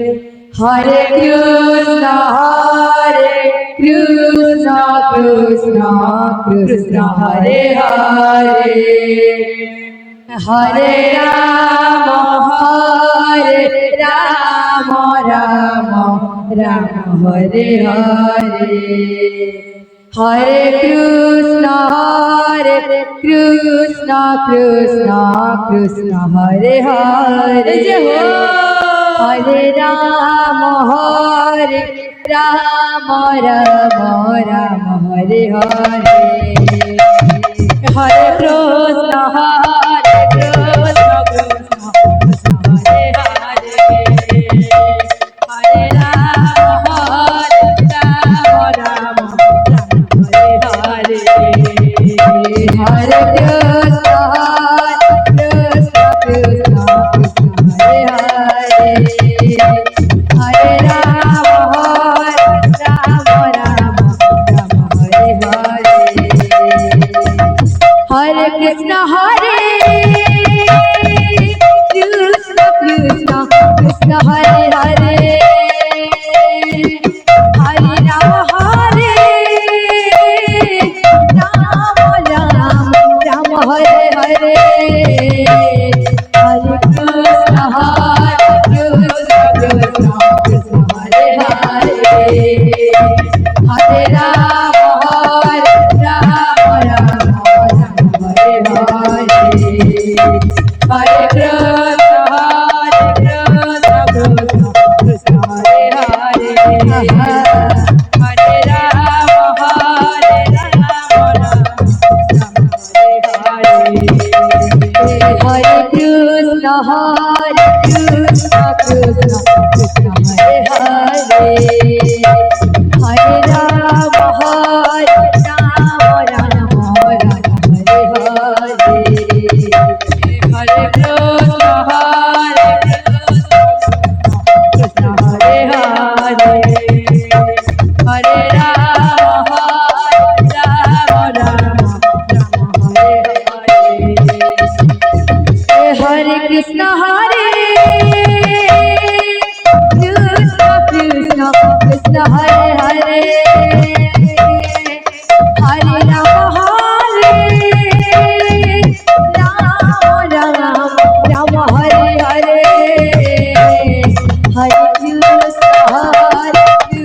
Hare Krishna, Krishna Krishna, Hare Hare, Hare Rama, Rama Rama, Hare Hare. Hare Krishna, Krishna Krishna, Hare Hare. Hare Rama, Rama Rama, Hare Hare. Hare Krishna, Krishna Hare Hare. Hare Rama, Rama Hare Hare. Hare Krishna, Krishna Hare Hare. Hare Rama, Rama Hare Hare. Hare Krishna, Krishna Hare Hare. Hare Rama, Rama Hare Hare. Hare Krishna, Krishna Hare Hare. Hare Rama, Rama Hare Hare. Hare Krishna, Krishna Hare Hare. Hare Rama, Rama Hare Krishna, Krishna Hare Hare. Hare Rama, Rama Hare Hare. Hare Krishna, Krishna Hare Hare. Hare Rama, Rama Hare Hare. Hare Krishna, Krishna Hare Hare. Hare Rama, Rama Hare Hare. Hare Krishna, Krishna Hare Hare. Hare Rama, Rama Hare Hare. Hare Krishna,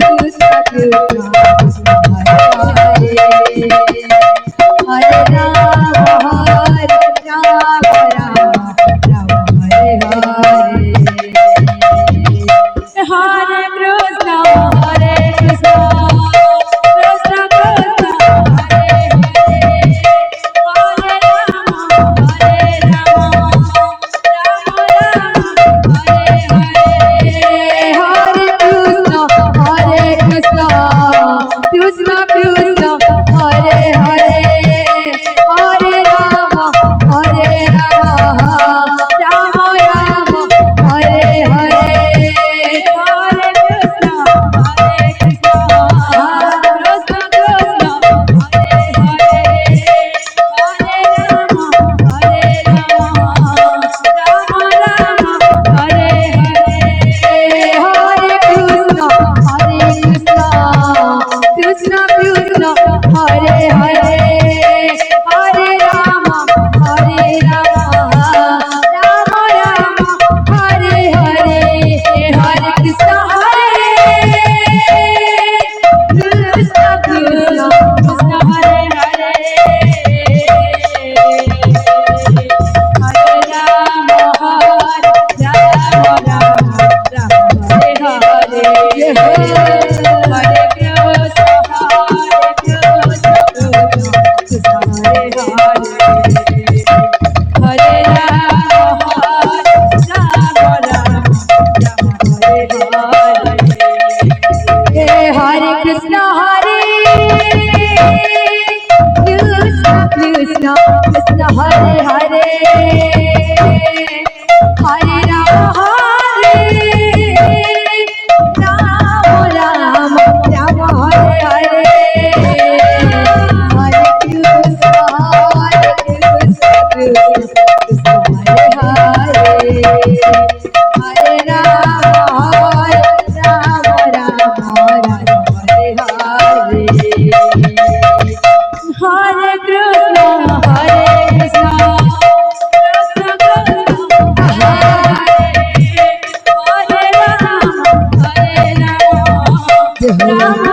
Krishna Krishna Hare Hare. Hare Rama, Rama Hare Hare. Hare Krishna, Krishna Krishna Hare Hare. Hare Rama, Rama Hare Hare. Hare Krishna, Krishna Krishna Hare Hare. Hare Rama, Rama Hare Hare. Hare Krishna, Krishna Krishna Hare Hare. Hare Rama, Rama Hare Hare. Hare Krishna, Krishna Krishna Hare Hare. Hare Rama, Rama Hare Hare. Hare Krishna, Krishna Hare Hare. Hare Rama, Rama Hare Hare. Hare Krishna, Krishna Hare Hare. Hare Rama, Rama Hare Hare. Hare Krishna, Krishna Hare Hare. Hare Rama, Ram